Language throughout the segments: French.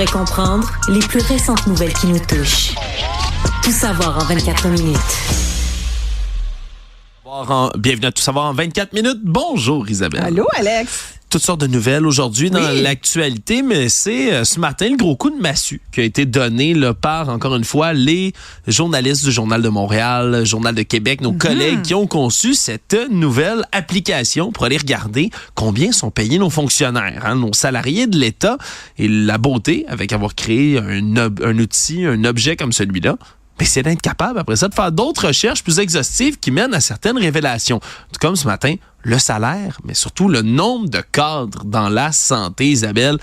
et comprendre les plus récentes nouvelles qui nous touchent. Tout savoir en 24 minutes. Bienvenue à Tout savoir en 24 minutes. Bonjour Isabelle. Allô Alex. Toutes sortes de nouvelles aujourd'hui dans l'actualité, mais c'est ce matin le gros coup de massue qui a été donné là, par, encore une fois, les journalistes du Journal de Montréal, Journal de Québec, nos collègues qui ont conçu cette nouvelle application pour aller regarder combien sont payés nos fonctionnaires, nos salariés de l'État. Et la beauté, avec avoir créé un outil, un objet comme celui-là, mais c'est d'être capable, après ça, de faire d'autres recherches plus exhaustives qui mènent à certaines révélations. Tout comme ce matin, le salaire, mais surtout le nombre de cadres dans la santé, Isabelle.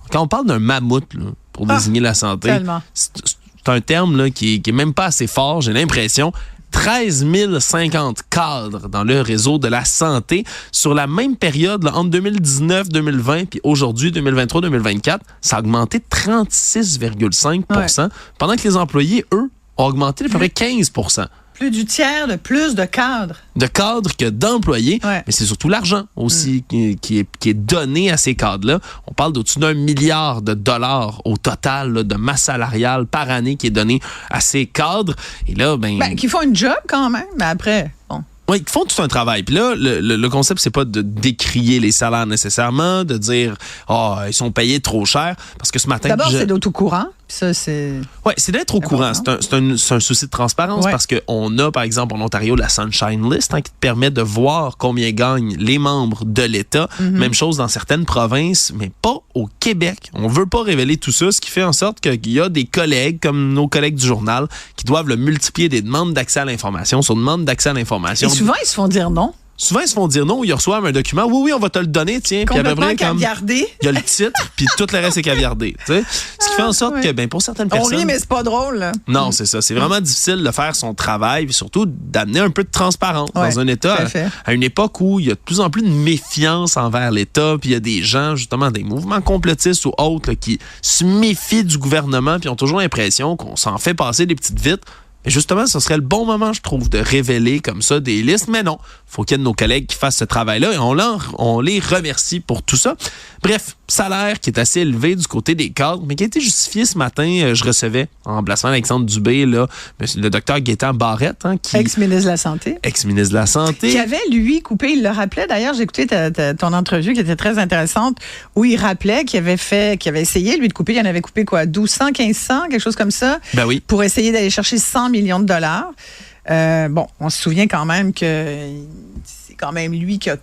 Quand on parle d'un mammouth là, pour désigner la santé, c'est un terme là, qui est même pas assez fort, j'ai l'impression. 13 050 cadres dans le réseau de la santé sur la même période, là, entre 2019-2020 puis aujourd'hui, 2023-2024, ça a augmenté de 36,5 pendant que les employés, eux, ont augmenté d'à peu près 15 %. Plus du tiers de plus de cadres. De cadres que d'employés, mais c'est surtout l'argent aussi qui est donné à ces cadres-là. On parle d'au-dessus d'1 milliard de dollars au total là, de masse salariale par année qui est donné à ces cadres. Et là, qui font une job quand même, mais après, bon. Oui, ils font tout un travail. Puis là, le concept, c'est pas de décrier les salaires nécessairement, de dire ils sont payés trop cher. Parce que ce matin. D'abord, c'est d'être au courant. Ça, c'est. Oui, c'est d'être au courant. C'est un souci de transparence parce qu'on a, par exemple, en Ontario, la Sunshine List qui te permet de voir combien gagnent les membres de l'État. Même chose dans certaines provinces, mais pas au Québec. On veut pas révéler tout ça, ce qui fait en sorte qu'il y a des collègues, comme nos collègues du journal, qui doivent le multiplier des demandes d'accès à l'information sur demande d'accès à l'information. Et souvent, ils se font dire non. Souvent, ils se font dire non ou ils reçoivent un document. Oui, on va te le donner, tiens. Puis à peu près, caviardé. Il y a le titre, puis tout le reste est caviardé. Ce qui fait en sorte que, pour certaines personnes. On rit, mais c'est pas drôle. Là. Non, c'est ça. C'est vraiment difficile de faire son travail, puis surtout d'amener un peu de transparence dans un État. À une époque où il y a de plus en plus de méfiance envers l'État, puis il y a des gens, justement, des mouvements complotistes ou autres, là, qui se méfient du gouvernement, puis ont toujours l'impression qu'on s'en fait passer des petites vites. Mais justement, ce serait le bon moment, je trouve, de révéler comme ça des listes. Mais non, faut qu'il y ait de nos collègues qui fassent ce travail-là et on les remercie pour tout ça. Bref, salaire qui est assez élevé du côté des cadres, mais qui a été justifié ce matin. Je recevais, en remplaçant Alexandre Dubé, là, le docteur Gaétan Barrette. Ex-ministre de la Santé. Ex-ministre de la Santé. Qui avait, lui, coupé, il le rappelait. D'ailleurs, j'ai écouté ton entrevue qui était très intéressante, où il rappelait qu'il avait essayé, lui, de couper. Il en avait coupé quoi, 1200, 1500, quelque chose comme ça? Ben oui. Pour essayer d'aller chercher 100 millions de dollars. On se souvient quand même que c'est quand même lui qui a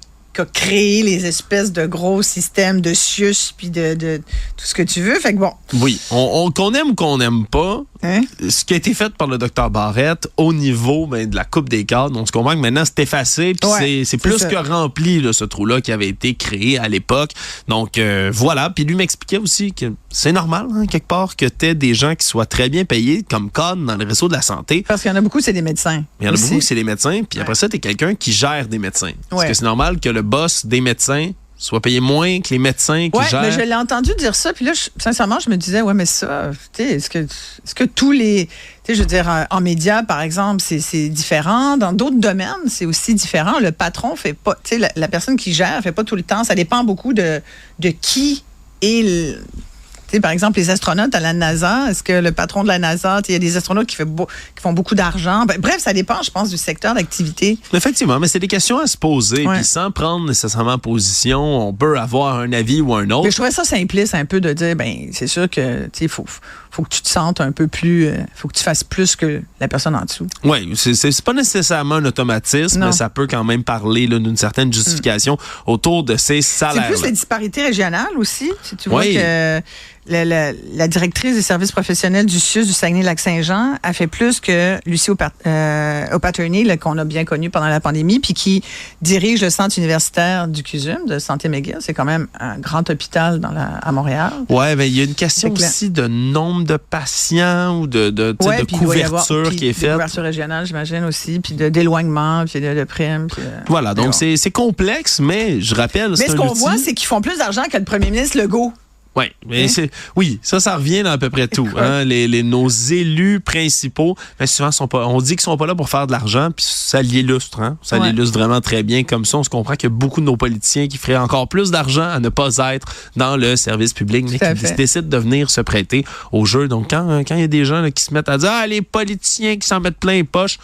créé les espèces de gros systèmes de CIUS puis de tout ce que tu veux. Fait que bon. Oui, qu'on aime ou qu'on n'aime pas, ce qui a été fait par le docteur Barrette au niveau de la coupe des cadres, on se comprend que maintenant c'est effacé puis c'est plus que rempli là, ce trou-là qui avait été créé à l'époque. Donc voilà, puis lui m'expliquait aussi que c'est normal quelque part que tu aies des gens qui soient très bien payés comme cadre dans le réseau de la santé. Parce qu'il y en a beaucoup, c'est des médecins. Il y en a beaucoup, c'est des médecins, puis après ça, tu es quelqu'un qui gère des médecins. Parce que c'est normal que le boss des médecins soit payé moins que les médecins qui gèrent. Mais je l'ai entendu dire ça, puis là, sincèrement, je me disais, mais ça, est-ce que tous les... je veux dire, en médias, par exemple, c'est différent. Dans d'autres domaines, c'est aussi différent. Le patron fait pas... la personne qui gère fait pas tout le temps. Ça dépend beaucoup de qui est... par exemple, les astronautes à la NASA, est-ce que le patron de la NASA, il y a des astronautes qui font beaucoup d'argent? Bref, ça dépend, je pense, du secteur d'activité. Effectivement, mais c'est des questions à se poser. Puis sans prendre nécessairement position, on peut avoir un avis ou un autre. Mais je trouvais ça simpliste un peu de dire, c'est sûr que faut que tu te sentes un peu plus... faut que tu fasses plus que la personne en dessous. Oui, c'est pas nécessairement un automatisme, mais ça peut quand même parler là, d'une certaine justification autour de ces salaires. C'est plus les disparités régionales aussi. Tu vois que... La directrice des services professionnels du CIUS du Saguenay-Lac-Saint-Jean a fait plus que Lucie O'Patterney, qu'on a bien connue pendant la pandémie, puis qui dirige le centre universitaire du CUSUM de Santé McGill. C'est quand même un grand hôpital à Montréal. Oui, mais il y a une question aussi de nombre de patients ou de couverture qui est faite. De couverture régionale, j'imagine aussi, puis d'éloignement, puis de primes. Voilà, donc c'est complexe, mais je rappelle... Mais ce qu'on voit, c'est qu'ils font plus d'argent que le premier ministre Legault. Ouais, mais ça revient dans à peu près tout. Hein? Nos élus principaux, ben souvent, on dit qu'ils sont pas là pour faire de l'argent, puis ça l'illustre. Hein? Ça l'illustre vraiment très bien. Comme ça, on se comprend qu'il y a beaucoup de nos politiciens qui feraient encore plus d'argent à ne pas être dans le service public, mais qui décident de venir se prêter au jeu. Donc, quand il y a des gens là, qui se mettent à dire « Ah, les politiciens qui s'en mettent plein les poches »,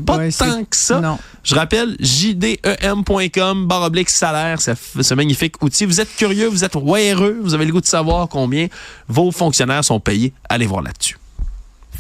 pas tant que ça. Non. Je rappelle, jdem.com/salaire, ce magnifique outil. Vous êtes curieux, vous êtes heureux, vous avez le goût de savoir combien vos fonctionnaires sont payés. Allez voir là-dessus.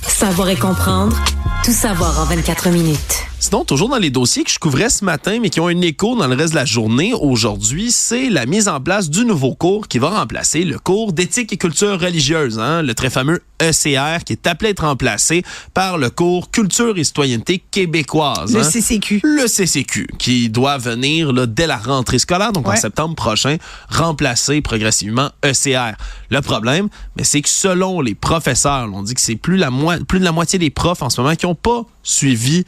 Savoir et comprendre, tout savoir en 24 minutes. Sinon, toujours dans les dossiers que je couvrais ce matin, mais qui ont un écho dans le reste de la journée, aujourd'hui, c'est la mise en place du nouveau cours qui va remplacer le cours d'éthique et culture religieuse, hein, le très fameux ECR, qui est appelé à être remplacé par le cours culture et citoyenneté québécoise. Le CCQ. Le CCQ, qui doit venir là, dès la rentrée scolaire, donc en septembre prochain, remplacer progressivement ECR. Le problème, c'est que selon les professeurs, on dit que c'est plus de la moitié des profs en ce moment qui n'ont pas suivi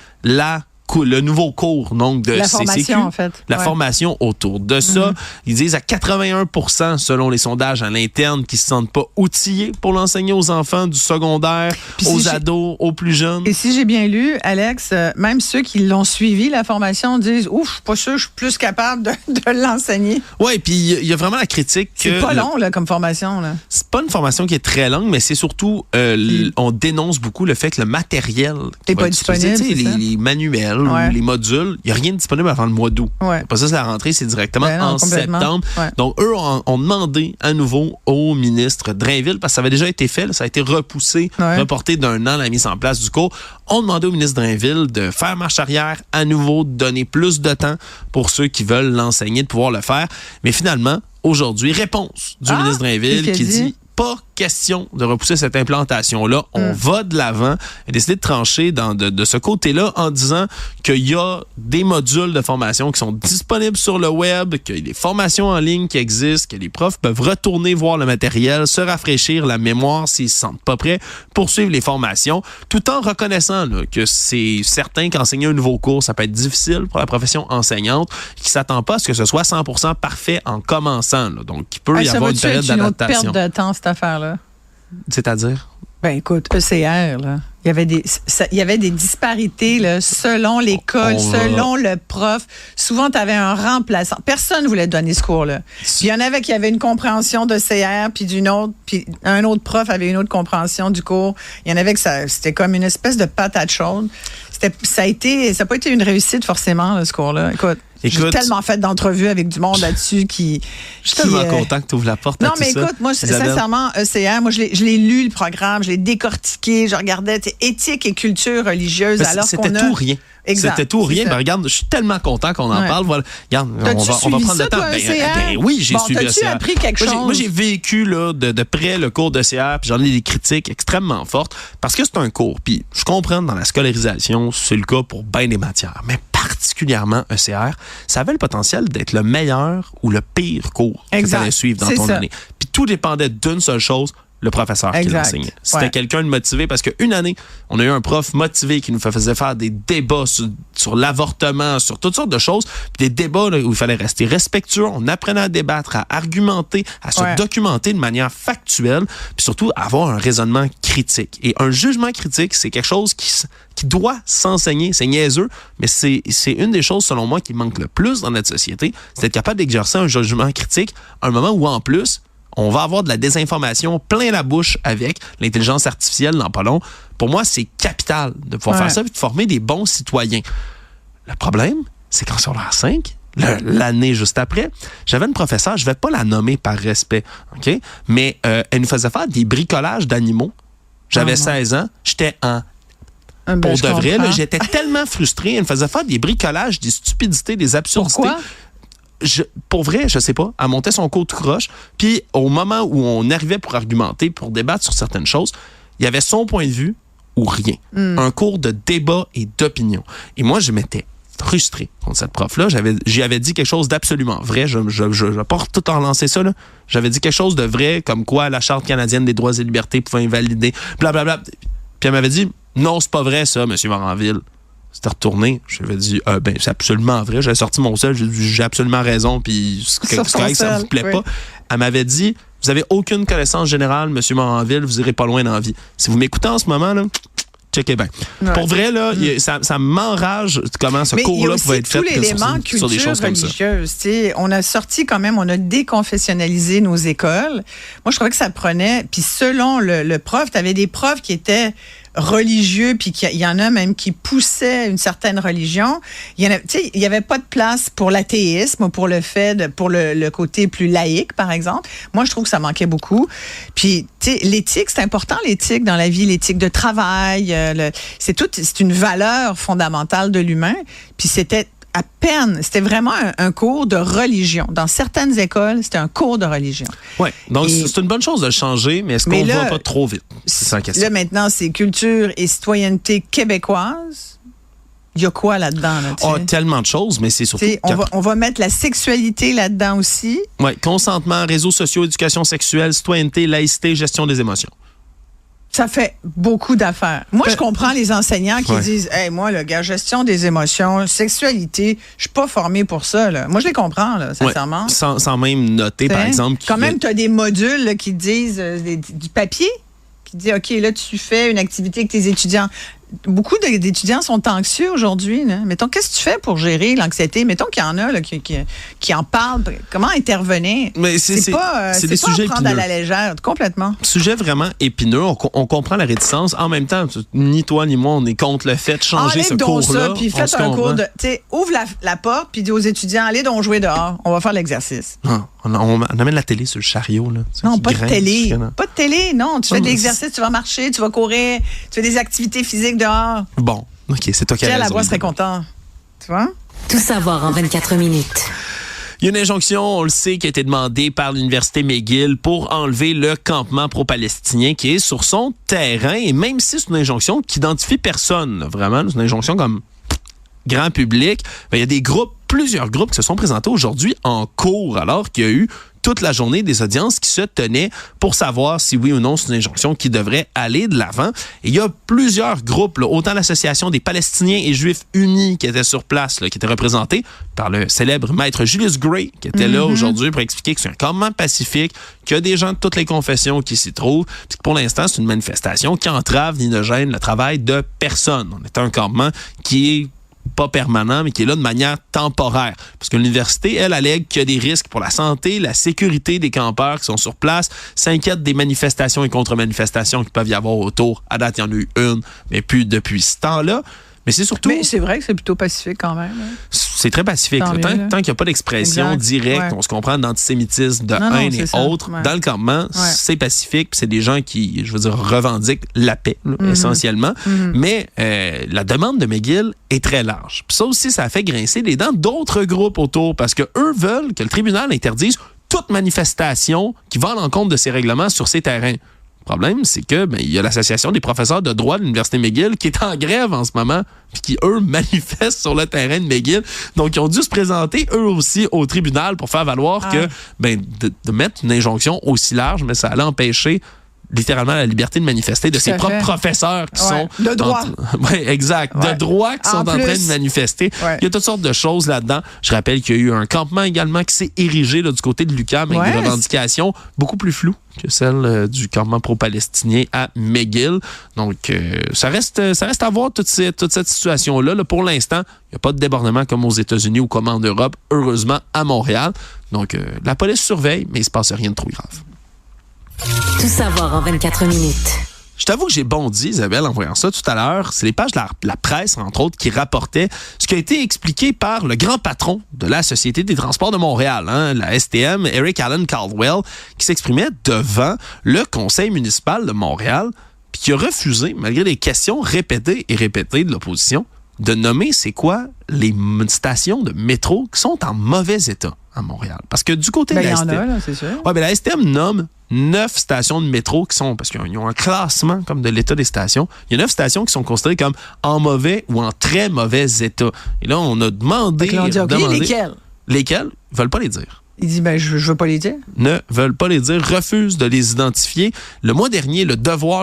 le nouveau cours donc de la CCQ, formation, en fait. La formation autour de ça. Ils disent à 81% selon les sondages à l'interne qu'ils ne se sentent pas outillés pour l'enseigner aux enfants du secondaire, aux ados, aux plus jeunes. Et si j'ai bien lu, Alex, même ceux qui l'ont suivi, la formation, disent « Ouf, je suis pas sûr, je suis plus capable de l'enseigner. » Oui, puis il y a vraiment la critique que... C'est pas long là, comme formation. Là. C'est pas une formation qui est très longue, mais c'est surtout, on dénonce beaucoup le fait que le matériel n'est pas disponible, les manuels, ou les modules, il n'y a rien de disponible avant le mois d'août. Pas ça, c'est la rentrée, c'est directement en septembre. Donc, eux ont demandé à nouveau au ministre Drainville, parce que ça avait déjà été fait, là, ça a été repoussé, reporté d'1 an la mise en place du cours. On demandait au ministre Drainville de faire marche arrière à nouveau, de donner plus de temps pour ceux qui veulent l'enseigner, de pouvoir le faire. Mais finalement, aujourd'hui, réponse du ministre Drainville qui dit pas question de repousser cette implantation-là. On va de l'avant. Il a décidé de trancher de ce côté-là en disant qu'il y a des modules de formation qui sont disponibles sur le web, qu'il y a des formations en ligne qui existent, que les profs peuvent retourner voir le matériel, se rafraîchir la mémoire s'ils ne se sentent pas prêts, poursuivre les formations, tout en reconnaissant là, que c'est certain qu'enseigner un nouveau cours, ça peut être difficile pour la profession enseignante, qui ne s'attend pas à ce que ce soit 100% parfait en commençant. Là. Donc, il peut y avoir une période d'adaptation. C'est une autre perte de temps, cette affaire-là. C'est-à-dire? Ben écoute, ECR, là, il y avait des disparités là, selon l'école, selon le prof. Souvent, tu avais un remplaçant. Personne ne voulait donner ce cours-là. Puis il y en avait qui avaient une compréhension d'ECR, puis d'une autre, puis un autre prof avait une autre compréhension du cours. Il y en avait que c'était comme une espèce de patate chaude. Ça n'a pas été une réussite forcément, là, ce cours-là. Écoute, j'ai tellement fait d'entrevues avec du monde là-dessus qui... Je suis tellement content que tu ouvres la porte à tout ça. Non, mais écoute, moi, sincèrement, ECR, moi, je l'ai lu, le programme, je l'ai décortiqué, je regardais éthique et culture religieuse, alors qu'on a... C'était tout rien. Exact. C'était tout rien. Ben, regarde, je suis tellement content qu'on en parle. Voilà. Regarde, on va prendre le temps. Ben oui, j'ai suivi ECR. T'as-tu appris quelque chose? Moi, j'ai vécu là, de près le cours d'ECR, puis j'en ai des critiques extrêmement fortes, parce que c'est un cours. Puis je comprends, dans la scolarisation, c'est le cas pour bien des matières, mais particulièrement ECR, ça avait le potentiel d'être le meilleur ou le pire cours que tu allais suivre dans ton année. Puis tout dépendait d'une seule chose, le professeur qui l'enseignait. C'était quelqu'un de motivé, parce qu'une année, on a eu un prof motivé qui nous faisait faire des débats sur l'avortement, sur toutes sortes de choses, puis des débats là, où il fallait rester respectueux, on apprenait à débattre, à argumenter, à se documenter de manière factuelle, puis surtout avoir un raisonnement critique. Et un jugement critique, c'est quelque chose qui doit s'enseigner. C'est niaiseux, mais c'est une des choses, selon moi, qui manque le plus dans notre société, c'est d'être capable d'exercer un jugement critique à un moment où, en plus, on va avoir de la désinformation plein la bouche avec l'intelligence artificielle dans pas long. Pour moi, c'est capital de pouvoir faire ça et de former des bons citoyens. Le problème, c'est qu'en secondaire 5, l'année juste après, j'avais une professeure, je ne vais pas la nommer par respect, OK? Mais elle nous faisait faire des bricolages d'animaux. J'avais 16 ans, j'étais pour de vrai, là, j'étais tellement frustré. Elle me faisait faire des bricolages, des stupidités, des absurdités. Pourquoi? Pour vrai, je sais pas. Elle montait son cours tout croche. Puis, au moment où on arrivait pour argumenter, pour débattre sur certaines choses, il y avait son point de vue ou rien. Un cours de débat et d'opinion. Et moi, je m'étais frustré contre cette prof-là. J'y avais dit quelque chose d'absolument vrai. Je vais pas tout en lancer ça, là. J'avais dit quelque chose de vrai, comme quoi la Charte canadienne des droits et libertés pouvait invalider, blablabla. Puis elle m'avait dit, non, c'est pas vrai ça, M. Moranville. C'était retourné. J'avais dit, c'est absolument vrai. J'avais sorti mon sel. J'ai dit, j'ai absolument raison. Puis, c'est correct, ça vous plaît pas. Elle m'avait dit, Vous avez aucune connaissance générale, M. Moranville, vous irez pas loin dans la vie. Si vous m'écoutez en ce moment, là, checkez bien. Ouais. Pour vrai, là, ça m'enrage comment ce cours-là pouvait être fait tout l'élément sur des choses comme ça. On a sorti quand même, on a déconfessionnalisé nos écoles. Moi, je trouvais que ça prenait, puis selon le prof, tu avais des profs qui étaient religieux, puis il y en a même qui poussaient une certaine religion. Il y avait pas de place pour l'athéisme, pour le fait, pour le côté plus laïque, par exemple. Moi, je trouve que ça manquait beaucoup. Puis, l'éthique, c'est important, l'éthique dans la vie, l'éthique de travail. C'est une valeur fondamentale de l'humain. Puis, c'était c'était vraiment un cours de religion. Dans certaines écoles, c'était un cours de religion. Oui, donc c'est une bonne chose de le changer, mais est-ce qu'on ne va pas trop vite? C'est ça la question. Là, maintenant, c'est culture et citoyenneté québécoise. Il y a quoi là-dedans? Là, tellement de choses, mais c'est surtout... On va mettre la sexualité là-dedans aussi. Oui, consentement, réseaux sociaux, éducation sexuelle, citoyenneté, laïcité, gestion des émotions. Ça fait beaucoup d'affaires. Moi, je comprends les enseignants qui disent « Hey, moi, le gars, gestion des émotions, sexualité, je suis pas formé pour ça. » là. Moi, je les comprends, là, sincèrement. Ouais, sans même noter, par exemple... Quand même, tu as des modules là, qui disent du papier, qui dit « OK, là, tu fais une activité avec tes étudiants. » Beaucoup d'étudiants sont anxieux aujourd'hui. Là. Mettons, qu'est-ce que tu fais pour gérer l'anxiété? Mettons qu'il y en a là, qui en parlent. Comment intervenir? Mais c'est pas des sujets prendre épineux. à la légère, complètement. Sujet vraiment épineux. On comprend la réticence. En même temps, ni toi ni moi, on est contre le fait de changer ce cours-là. Puis faites un cours de... Ouvre la porte, puis dis aux étudiants, allez donc jouer dehors. On va faire l'exercice. On amène la télé sur le chariot. Là, non, pas de télé. Pas de télé, non. Tu fais de l'exercice, tu vas marcher, tu vas courir, tu fais des activités physiques dehors. Bon, OK, c'est toi qui as raison. Pierre Lavoie serait content. Tu vois? Tout savoir en 24 minutes. Il y a une injonction, on le sait, qui a été demandée par l'Université McGill pour enlever le campement pro-palestinien qui est sur son terrain. Et même si c'est une injonction qui n'identifie personne, là, vraiment, c'est une injonction comme grand public, il y a plusieurs groupes qui se sont présentés aujourd'hui en cours, alors qu'il y a eu toute la journée des audiences qui se tenaient pour savoir si oui ou non c'est une injonction qui devrait aller de l'avant. Et il y a plusieurs groupes, là, autant l'Association des Palestiniens et Juifs unis qui étaient sur place, là, qui étaient représentés par le célèbre maître Julius Gray, qui était là aujourd'hui pour expliquer que c'est un campement pacifique, qu'il y a des gens de toutes les confessions qui s'y trouvent, puis que pour l'instant, c'est une manifestation qui entrave ni ne gêne le travail de personne. On est un campement qui est pas permanent, mais qui est là de manière temporaire. Parce que l'université, elle allègue qu'il y a des risques pour la santé, la sécurité des campeurs qui sont sur place, s'inquiète des manifestations et contre-manifestations qui peuvent y avoir autour. À date, il y en a eu une, mais plus depuis ce temps-là. Mais c'est surtout... Mais c'est vrai que c'est plutôt pacifique quand même. Hein? C'est très pacifique. Tant qu'il n'y a pas d'expression directe, on se comprend d'antisémitisme, de haine et autres. Dans le campement, c'est pacifique. C'est des gens qui, je veux dire, revendiquent la paix, là, essentiellement. Mais la demande de McGill est très large. Puis ça aussi, ça a fait grincer les dents d'autres groupes autour parce qu'eux veulent que le tribunal interdise toute manifestation qui va à l'encontre de ces règlements sur ces terrains. Le problème, c'est que il y a l'Association des professeurs de droit de l'Université McGill qui est en grève en ce moment, puis qui, eux, manifestent sur le terrain de McGill. Donc, ils ont dû se présenter, eux aussi, au tribunal pour faire valoir que de mettre une injonction aussi large, mais ça allait empêcher littéralement la liberté de manifester de ses propres professeurs qui sont... De droit. Oui, exact. De droit qui sont en train de manifester. Il y a toutes sortes de choses là-dedans. Je rappelle qu'il y a eu un campement également qui s'est érigé là, du côté de l'UQAM avec des revendications beaucoup plus floues que celles du campement pro-palestinien à McGill. Donc, ça reste à voir toute cette situation-là. Là, pour l'instant, il n'y a pas de débordement comme aux États-Unis ou comme en Europe, heureusement, à Montréal. Donc, la police surveille, mais il ne se passe rien de trop grave. Tout savoir en 24 minutes. Je t'avoue que j'ai bondi, Isabelle, en voyant ça tout à l'heure. C'est les pages de la presse, entre autres, qui rapportaient ce qui a été expliqué par le grand patron de la Société des transports de Montréal, la STM, Eric Allen Caldwell, qui s'exprimait devant le conseil municipal de Montréal, puis qui a refusé, malgré des questions répétées et répétées de l'opposition, de nommer c'est quoi les stations de métro qui sont en mauvais état à Montréal. Parce que du côté de la STM... Il y en a, là, c'est sûr. Oui, la STM nomme 9 stations de métro qui sont... Parce qu'ils ont un classement comme de l'état des stations. Il y a 9 stations qui sont considérées comme en mauvais ou en très mauvais état. Et là, on a demandé... Lesquelles? Lesquelles? Ils ne veulent pas les dire. Il dit, je veux pas les dire. Ne veulent pas les dire, refusent de les identifier. Le mois dernier, le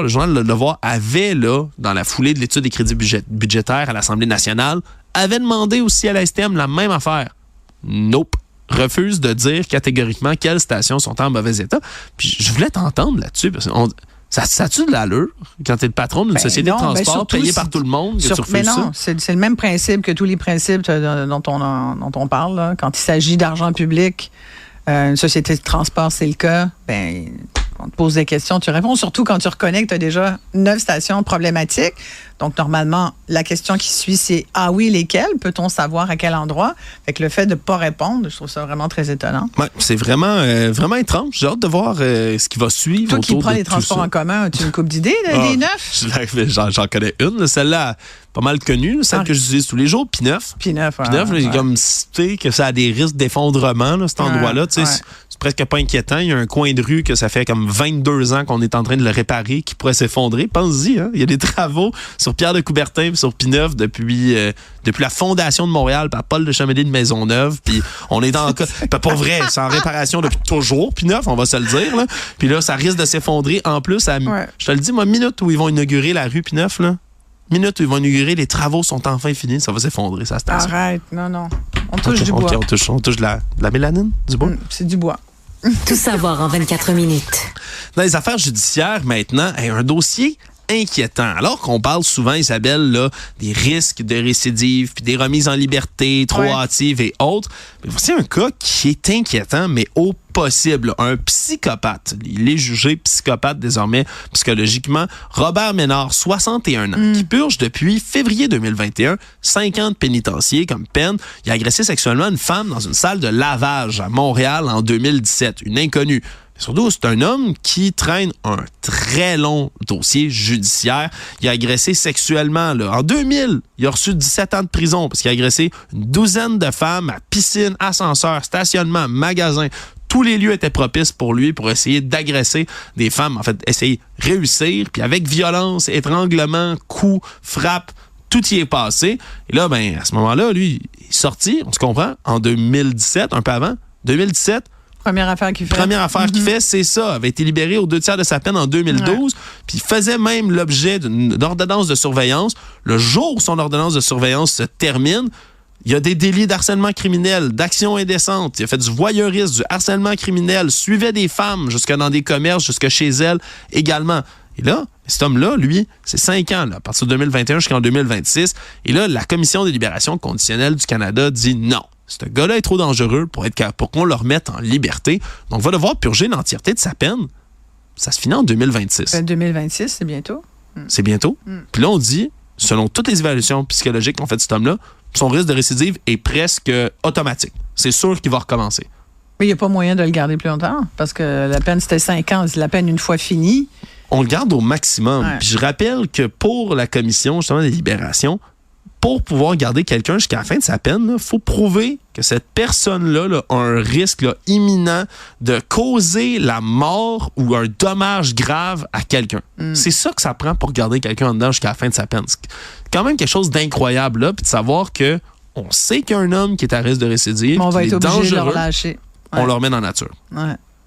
journal Le Devoir avait, là, dans la foulée de l'étude des crédits budgétaires à l'Assemblée nationale, avait demandé aussi à la STM la même affaire. Nope. refuse de dire catégoriquement quelles stations sont en mauvais état. Puis je voulais t'entendre là-dessus, parce que ça a-tu de l'allure quand tu es le patron d'une société de transport payée par tout le monde que tu refuses ça? C'est le même principe que tous les principes dont on parle. Là. Quand il s'agit d'argent public, une société de transport, c'est le cas, on te pose des questions, tu réponds, surtout quand tu reconnais que tu as déjà 9 stations problématiques. Donc, normalement, la question qui suit, c'est « Ah oui, lesquelles? Peut-on savoir à quel endroit? » Fait que le fait de ne pas répondre, je trouve ça vraiment très étonnant. Oui, c'est vraiment, vraiment étrange. J'ai hâte de voir ce qui va suivre. Toi qui prends les transports en commun, as-tu une couple d'idées des 9? J'en connais une. Celle-là, pas mal connue, celle que j'utilise tous les jours, P9. P9, comme tu sais que ça a des risques d'effondrement, là, cet endroit-là. Tu sais, c'est presque pas inquiétant. Il y a un coin de rue que ça fait comme 22 ans qu'on est en train de le réparer, qui pourrait s'effondrer. Pense-y, hein? Il y a des travaux sur Pierre de Coubertin et sur P9 depuis la fondation de Montréal par Paul de Chamédé de Maisonneuve. Puis on est en cas... Pour vrai, c'est en réparation depuis toujours, P9, on va se le dire. Là. Puis là, ça risque de s'effondrer. En plus, je te le dis, moi, minute où ils vont inaugurer la rue P9, là, minute où ils vont inaugurer, les travaux sont enfin finis, ça va s'effondrer, sa station. Arrête, non. On touche du bois. On touche de la mélanine, du bois. C'est du bois. Tout savoir en 24 minutes. Dans les affaires judiciaires, maintenant, un dossier inquiétant. Alors qu'on parle souvent, Isabelle, là, des risques de récidive, puis des remises en liberté trop hâtives et autres, mais voici un cas qui est inquiétant, mais au possible. Un psychopathe. Il est jugé psychopathe désormais psychologiquement. Robert Ménard, 61 ans, qui purge depuis février 2021 5 ans de pénitencier comme peine. Il a agressé sexuellement une femme dans une salle de lavage à Montréal en 2017. Une inconnue. Surtout, c'est un homme qui traîne un très long dossier judiciaire. Il a agressé sexuellement. Là. En 2000, il a reçu 17 ans de prison parce qu'il a agressé une douzaine de femmes à piscine, ascenseur, stationnement, magasin. Tous les lieux étaient propices pour lui pour essayer d'agresser des femmes. En fait, essayer de réussir. Puis avec violence, étranglement, coups, frappes, tout y est passé. Et là, à ce moment-là, lui, il est sorti, on se comprend, en 2017, un peu avant. 2017, Première affaire qu'il fait, c'est ça. Il avait été libéré aux 2/3 de sa peine en 2012. Puis il faisait même l'objet d'une ordonnance de surveillance. Le jour où son ordonnance de surveillance se termine, il y a des délits d'harcèlement criminel, d'action indécente. Il a fait du voyeurisme, du harcèlement criminel, suivait des femmes jusque dans des commerces, jusque chez elles également. Et là, cet homme-là, lui, c'est 5 ans, là, à partir de 2021 jusqu'en 2026. Et là, la Commission des libérations conditionnelles du Canada dit non. Ce gars-là est trop dangereux pour qu'on le remette en liberté. Donc, il va devoir purger l'entièreté de sa peine. Ça se finit en 2026. 2026, c'est bientôt. C'est bientôt. Puis là, on dit, selon toutes les évaluations psychologiques qu'on fait de cet homme-là, son risque de récidive est presque automatique. C'est sûr qu'il va recommencer. Mais il n'y a pas moyen de le garder plus longtemps parce que la peine, c'était 5 ans. La peine, une fois finie. On le garde au maximum. Puis je rappelle que pour la Commission, justement, des libérations, pour pouvoir garder quelqu'un jusqu'à la fin de sa peine, il faut prouver que cette personne-là là, a un risque là, imminent de causer la mort ou un dommage grave à quelqu'un. C'est ça que ça prend pour garder quelqu'un en dedans jusqu'à la fin de sa peine. C'est quand même quelque chose d'incroyable, là, puis de savoir que on sait qu'il y a un homme qui est à risque de récidive, on va être obligé dangereux, de le relâcher. On le remet dans la nature.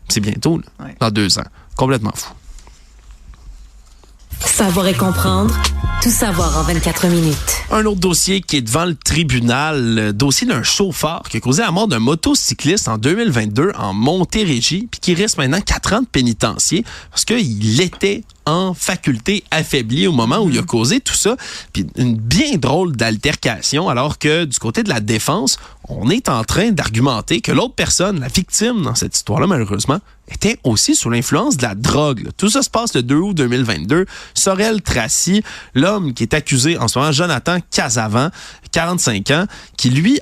C'est bientôt, là, dans 2 ans. Complètement fou. Savoir et comprendre, tout savoir en 24 minutes. Un autre dossier qui est devant le tribunal, le dossier d'un chauffeur qui a causé la mort d'un motocycliste en 2022 en Montérégie, puis qui reste maintenant 4 ans de pénitencier parce qu'il était en faculté affaiblie au moment où il a causé tout ça. Puis une bien drôle d'altercation, alors que du côté de la défense, on est en train d'argumenter que l'autre personne, la victime dans cette histoire-là, malheureusement, était aussi sous l'influence de la drogue. Là. Tout ça se passe le 2 août 2022. Sorel Tracy, l'homme qui est accusé en ce moment, Jonathan Casavant, 45 ans, qui lui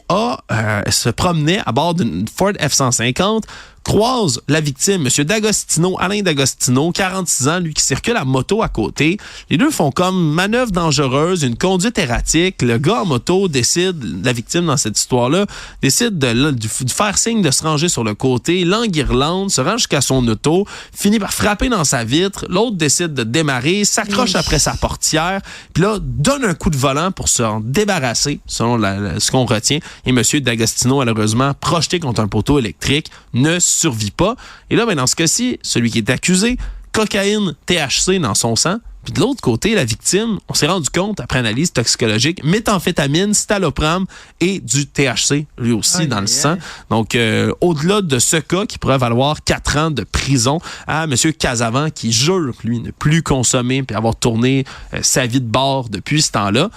se promenait à bord d'une Ford F-150, croise la victime, M. D'Agostino, Alain D'Agostino, 46 ans, lui qui circule à moto à côté. Les deux font comme manœuvre dangereuse, une conduite erratique. Le gars en moto décide, la victime dans cette histoire-là, décide de faire signe de se ranger sur le côté, l'enguirlande, se rend jusqu'à son auto, finit par frapper dans sa vitre. L'autre décide de démarrer, s'accroche après sa portière, puis là, donne un coup de volant pour s'en débarrasser, selon ce qu'on retient. Et M. D'Agostino, malheureusement, projeté contre un poteau électrique, ne survit pas. Et là, dans ce cas-ci, celui qui est accusé, cocaïne, THC dans son sang, Puis de l'autre côté, la victime, on s'est rendu compte, après analyse toxicologique, méthamphétamine, citalopram et du THC, lui aussi, dans le sang. Donc, au-delà de ce cas qui pourrait valoir 4 ans de prison à M. Casavant, qui jure, lui, ne plus consommer puis avoir tourné sa vie de bord depuis ce temps-là.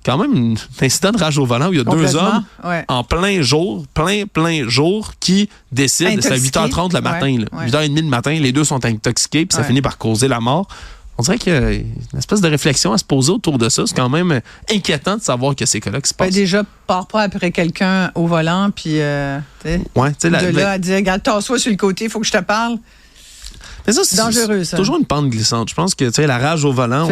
Quand même un incident de rage au volant où il y a 2 hommes en plein jour, plein jour, qui décident, c'est à 8h30 le matin, 8h30 le matin, les 2 sont intoxiqués, puis ça finit par causer la mort. On dirait qu'il y a une espèce de réflexion à se poser autour de ça. C'est quand même inquiétant de savoir que ces cas-là qui se passent. Déjà, pars pas après quelqu'un au volant, puis là à dire, regarde, tasse-toi sur le côté, il faut que je te parle. Mais ça, c'est dangereux, ça. C'est toujours une pente glissante. Je pense que la rage au volant,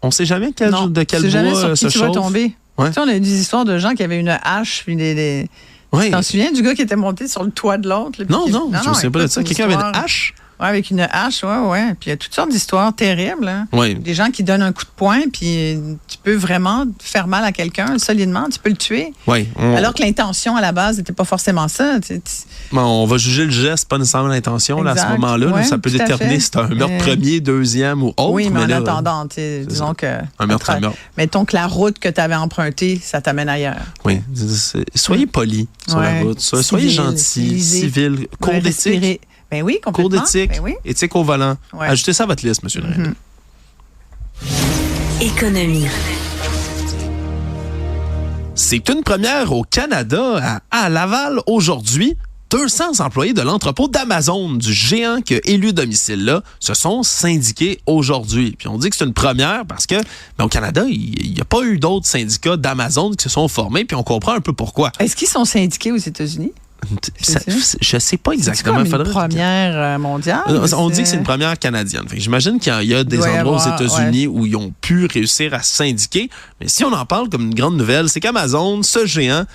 on sait jamais de quel bois se chauffe. Tu vas tomber. Ouais. On a eu des histoires de gens qui avaient une hache, puis des... Tu t'en souviens du gars qui était monté sur le toit de l'autre? Non, je ne sais pas de ça. Quelqu'un avait une hache? Oui, avec une hache, ouais. Puis il y a toutes sortes d'histoires terribles. Hein? Ouais. Des gens qui donnent un coup de poing, puis tu peux vraiment faire mal à quelqu'un solidement, tu peux le tuer. Ouais, alors que l'intention à la base n'était pas forcément ça. On va juger le geste, pas nécessairement l'intention là, à ce moment-là. Ouais, ça peut déterminer si c'est un meurtre premier, deuxième ou autre. Oui, mais en attendant, disons que... Un meurtre à meurtre. Mettons que la route que tu avais empruntée, ça t'amène ailleurs. Oui. Soyez poli sur la route. Soyez gentil, civil, cours d'éthique. Ben oui, complètement. Cours d'éthique, éthique au volant. Ouais. Ajoutez ça à votre liste, M. Lorraine. Économie. C'est une première au Canada, à Laval, aujourd'hui. 200 employés de l'entrepôt d'Amazon, du géant qui a élu domicile-là, se sont syndiqués aujourd'hui. Puis on dit que c'est une première parce que au Canada, il n'y a pas eu d'autres syndicats d'Amazon qui se sont formés, puis on comprend un peu pourquoi. Est-ce qu'ils sont syndiqués aux États-Unis? Je ne sais pas exactement. C'est comme une première mondiale? On dit que c'est une première canadienne. J'imagine qu'il y a des endroits aux États-Unis où ils ont pu réussir à se syndiquer. Mais si on en parle comme une grande nouvelle, c'est qu'Amazon, ce géant,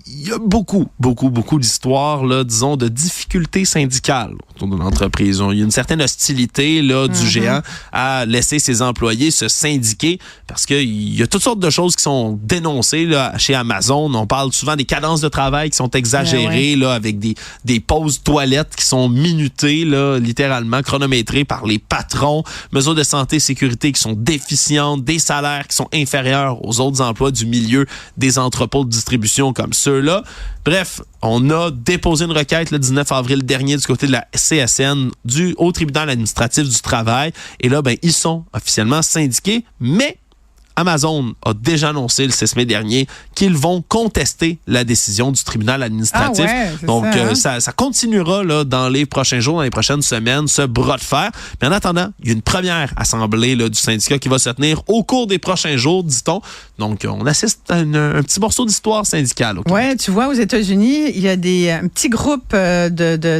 il y a beaucoup d'histoires, là, disons, de difficultés syndicales autour de l'entreprise. Il y a une certaine hostilité là, du géant à laisser ses employés se syndiquer parce qu'il y a toutes sortes de choses qui sont dénoncées là, chez Amazon. On parle souvent des cadences de travail qui sont exagérées là, avec des pauses toilettes qui sont minutées, là, littéralement chronométrées par les patrons, mesures de santé et sécurité qui sont déficientes, des salaires qui sont inférieurs aux autres emplois du milieu des entrepôts de distribution comme ceux là. Bref, on a déposé une requête le 19 avril dernier du côté de la CSN au tribunal administratif du travail. Et là, ils sont officiellement syndiqués, mais Amazon a déjà annoncé le 6 mai dernier qu'ils vont contester la décision du tribunal administratif. Donc, ça continuera là, dans les prochains jours, dans les prochaines semaines, ce bras de fer. Mais en attendant, il y a une première assemblée là, du syndicat qui va se tenir au cours des prochains jours, dit-on. Donc, on assiste à un petit morceau d'histoire syndicale. Oui, tu vois, aux États-Unis, il y a un petit groupe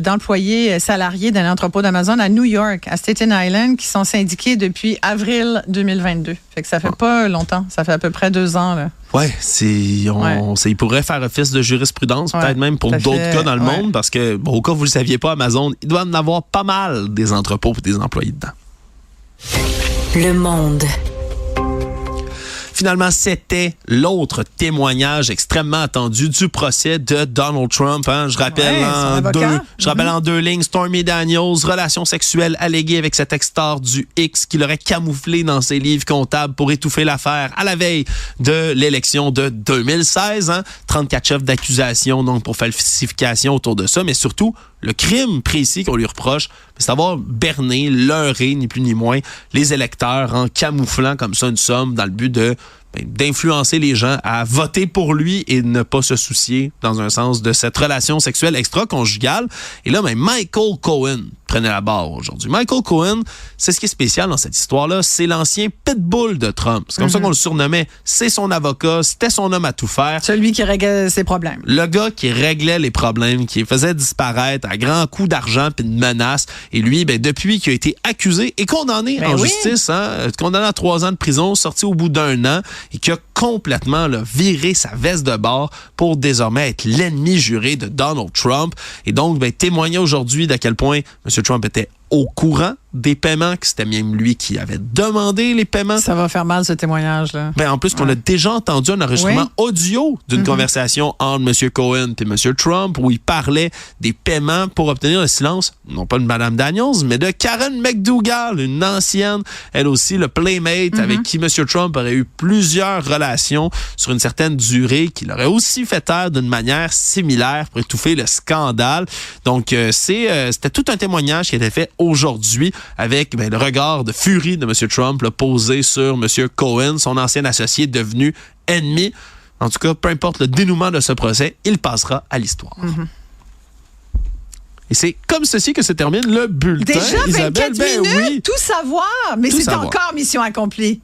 d'employés salariés d'un entrepôt d'Amazon à New York, à Staten Island, qui sont syndiqués depuis avril 2022. Fait que ça fait pas longtemps. Ça fait à peu près 2 ans. Là. Oui, il pourrait faire office de jurisprudence, peut-être même pour d'autres cas dans le monde, parce que, au cas où vous ne le saviez pas, Amazon, il doit en avoir pas mal des entrepôts et des employés dedans. Le Monde. Finalement, c'était l'autre témoignage extrêmement attendu du procès de Donald Trump. Hein. Je rappelle en 2 lignes, Stormy Daniels, relation sexuelle alléguée avec cet ex-star du X qui l'aurait camouflé dans ses livres comptables pour étouffer l'affaire à la veille de l'élection de 2016. Hein. 34 chefs d'accusation donc pour falsification autour de ça, mais surtout le crime précis qu'on lui reproche, c'est d'avoir berné, leurré, ni plus ni moins, les électeurs en camouflant comme ça une somme dans le but d'influencer les gens à voter pour lui et ne pas se soucier, dans un sens, de cette relation sexuelle extra-conjugale. Et là, Michael Cohen prenait la barre aujourd'hui. Michael Cohen, c'est ce qui est spécial dans cette histoire-là, c'est l'ancien pitbull de Trump. C'est comme ça qu'on le surnommait. C'est son avocat, c'était son homme à tout faire. Celui qui réglait ses problèmes. Le gars qui réglait les problèmes, qui les faisait disparaître à grands coups d'argent puis de menaces. Et lui, depuis qu'il a été accusé et condamné en justice, condamné à 3 ans de prison, sorti au bout d'1 an, et qui a complètement viré sa veste de bord pour désormais être l'ennemi juré de Donald Trump. Et donc, témoigner aujourd'hui d'à quel point M. Trump était au courant des paiements, que c'était même lui qui avait demandé les paiements. Ça va faire mal, ce témoignage-là. Ben, en plus, qu'on a déjà entendu un enregistrement audio d'une conversation entre M. Cohen et M. Trump où il parlait des paiements pour obtenir le silence, non pas de Mme Daniels, mais de Karen McDougal, une ancienne, elle aussi, le playmate avec qui M. Trump aurait eu plusieurs relations sur une certaine durée, qu'il aurait aussi fait taire d'une manière similaire pour étouffer le scandale. Donc, c'était tout un témoignage qui a été fait aujourd'hui avec le regard de furie de M. Trump là, posé sur M. Cohen, son ancien associé devenu ennemi. En tout cas, peu importe le dénouement de ce procès, il passera à l'histoire. Et c'est comme ceci que se termine le bulletin. Déjà 24 Isabelle, minutes, oui. tout savoir. Mais Tout c'est savoir. encore mission accomplie.